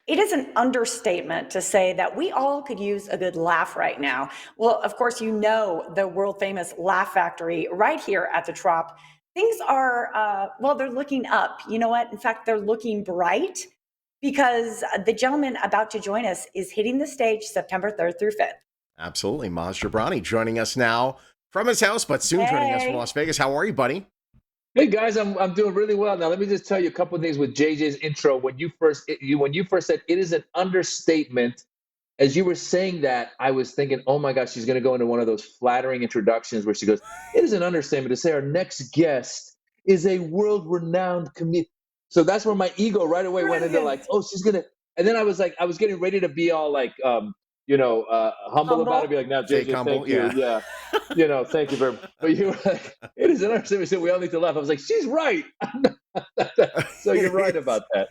It is an understatement to say that we all could use a good laugh right now. Well, of course, you know the world famous Laugh Factory right here at the Trop. Things are, well, they're looking up. You know what? In fact, they're looking bright because the gentleman about to join us is hitting the stage September 3rd through 5th. Absolutely. Maz Jobrani joining us now from his house, but soon joining us from Las Vegas. How are you, buddy? Hey guys, I'm doing really well. Now let me just tell you a couple of things with JJ's intro. When you first said it is an understatement, as you were saying that, I was thinking, oh my gosh, she's going to go into one of those flattering introductions where she goes, it is an understatement to say our next guest is a world-renowned comedian. So that's where my ego right away went into like, oh, she's gonna. And then I was like, I was getting ready to be all like, humble about it, be like, now Fake JJ, humble, thank you, yeah. Thank you very much. But you were like, it is an understatement. We said we all need to laugh. I was like, she's right. So you're right about that.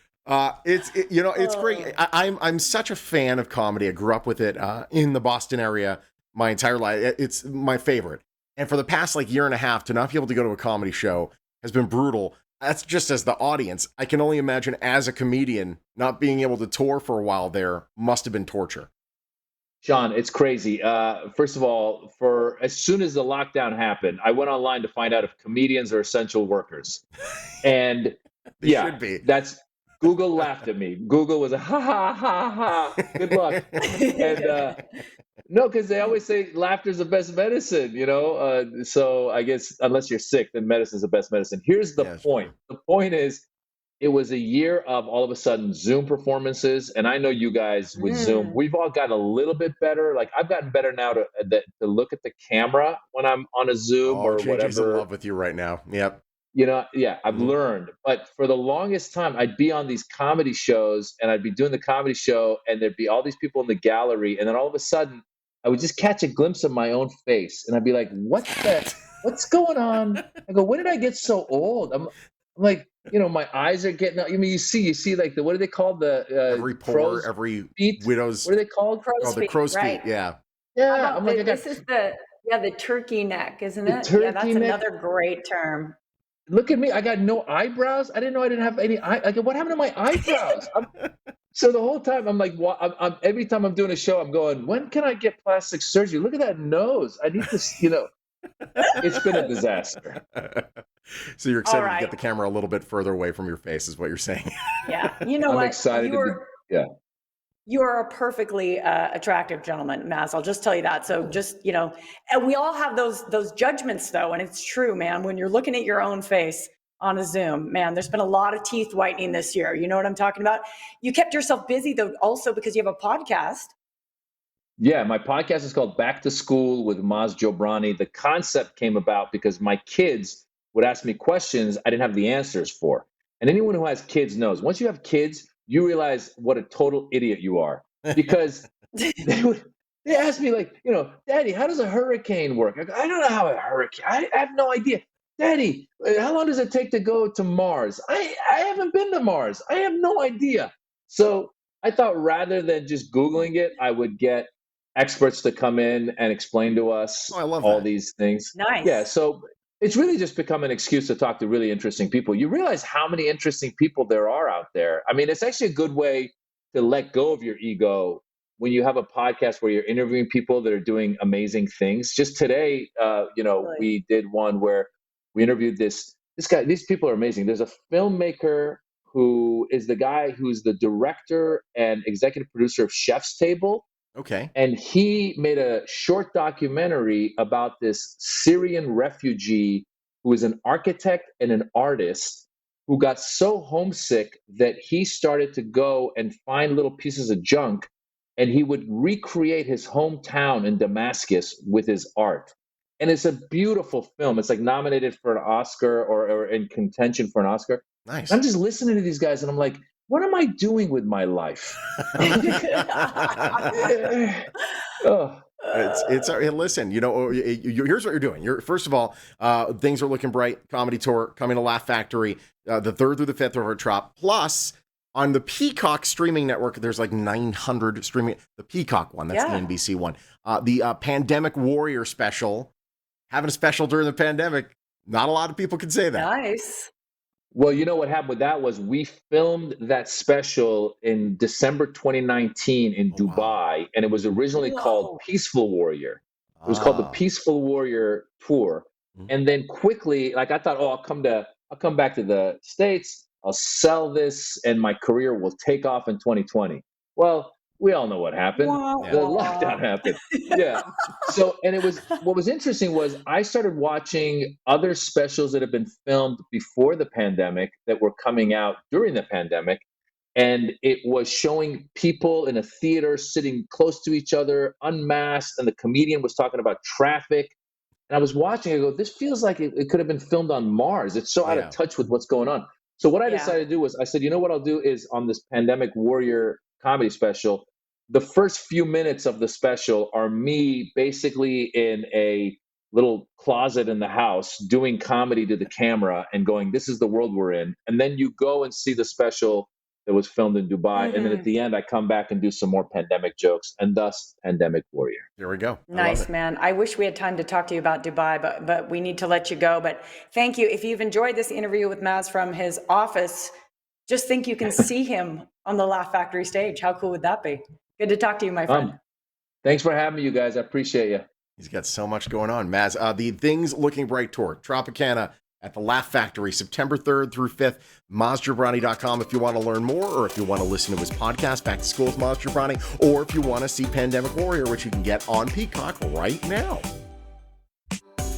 It's great. I'm such a fan of comedy. I grew up with it in the Boston area my entire life. It's my favorite. And for the past year and a half to not be able to go to a comedy show has been brutal. That's just as the audience. I can only imagine as a comedian not being able to tour for a while there must have been torture. Sean, it's crazy. First of all, for as soon as the lockdown happened, I went online to find out if comedians are essential workers. And They should be. that's Google laughed at me. Google was a ha ha ha ha. Good luck. And no, because they always say laughter is the best medicine, So I guess unless you're sick, then medicine is the best medicine. Here's the point. The point is, it was a year of all of a sudden Zoom performances, and I know you guys with Zoom, we've all gotten a little bit better. Like I've gotten better now to look at the camera when I'm on a Zoom or JJ's whatever. in love with you right now. Yep. I've learned. But for the longest time, I'd be on these comedy shows, and I'd be doing the comedy show, and there'd be all these people in the gallery, and then all of a sudden, I would just catch a glimpse of my own face, and I'd be like, what's going on? I go, when did I get so old? I'm like, my eyes are getting. I mean, you see, like what do they call the every pore, every feet? widow's. What are they called? The crow's feet. Right. Yeah. Yeah. I'm like, this is the turkey neck, isn't it? Yeah, that's neck. Another great term. Look at me. I got no eyebrows. I didn't know I didn't have any. What happened to my eyebrows? So the whole time I'm like, every time I'm doing a show, I'm going, when can I get plastic surgery? Look at that nose. I need to, it's been a disaster. So you're excited to get the camera a little bit further away from your face is what you're saying. Yeah. You know I'm what? Excited You are a perfectly attractive gentleman, Maz. I'll just tell you that. So just, and we all have those judgments though. And it's true, man, when you're looking at your own face on a Zoom, man, there's been a lot of teeth whitening this year. You know what I'm talking about? You kept yourself busy though, also because you have a podcast. Yeah, my podcast is called Back to School with Maz Jobrani. The concept came about because my kids would ask me questions I didn't have the answers for. And anyone who has kids knows, once you have kids, you realize what a total idiot you are. Because they ask me like, Daddy, how does a hurricane work? I go, I don't know how a hurricane, I have no idea. Daddy, how long does it take to go to Mars? I haven't been to Mars. I have no idea. So I thought rather than just Googling it, I would get experts to come in and explain to us all these things. Nice. Yeah, so it's really just become an excuse to talk to really interesting people. You realize how many interesting people there are out there. I mean, it's actually a good way to let go of your ego when you have a podcast where you're interviewing people that are doing amazing things. Just today, we did one where we interviewed this guy. These people are amazing. There's a filmmaker who is the guy who's the director and executive producer of Chef's Table. Okay. And he made a short documentary about this Syrian refugee who is an architect and an artist who got so homesick that he started to go and find little pieces of junk, and he would recreate his hometown in Damascus with his art. And it's a beautiful film. It's like nominated for an Oscar or in contention for an Oscar. Nice. I'm just listening to these guys and I'm like, what am I doing with my life? Listen, here's what you're doing. First of all, things are looking bright. Comedy tour coming to Laugh Factory, the 3rd through the 5th of our Trop. Plus, on the Peacock streaming network, there's 900 streaming. The Peacock one, that's the NBC one. The Pandemic Warrior special, having a special during the pandemic. Not a lot of people can say that. Nice. Well, you know what happened with that was we filmed that special in December 2019 in Oh, wow. Dubai, and it was originally called Whoa. Peaceful Warrior. It was called the Ah. Peaceful Warrior Tour. Mhm. And then quickly, like I thought, oh, I'll come back to the States, I'll sell this, and my career will take off in 2020. Well, we all know what happened. Wah, Yeah. The wah. lockdown happened. Yeah. So, and it was what was interesting was I started watching other specials that had been filmed before the pandemic that were coming out during the pandemic. And it was showing people in a theater sitting close to each other, unmasked, and the comedian was talking about traffic. And I was watching, I go, this feels like it could have been filmed on Mars. It's so out of Yeah. touch with what's going on. So what I Yeah. decided to do was I said, you know what I'll do is on this Pandemic Warrior comedy special, the first few minutes of the special are me basically in a little closet in the house doing comedy to the camera and going, this is the world we're in. And then you go and see the special that was filmed in Dubai. And then at Mhm. the end, I come back and do some more pandemic jokes, and thus Pandemic Warrior. There we go. I love Nice, it. man. I wish we had time to talk to you about Dubai, but we need to let you go. But thank you. If you've enjoyed this interview with Maz from his office, just think you can see him on the Laugh Factory stage. How cool would that be? Good to talk to you, my friend. Thanks for having me, you guys. I appreciate you. He's got so much going on. Maz, the Things Looking Bright tour, Tropicana at the Laugh Factory, September 3rd through 5th. MazJobrani.com if you want to learn more, or if you want to listen to his podcast, Back to School with Maz Jobrani, or if you want to see Pandemic Warrior, which you can get on Peacock right now.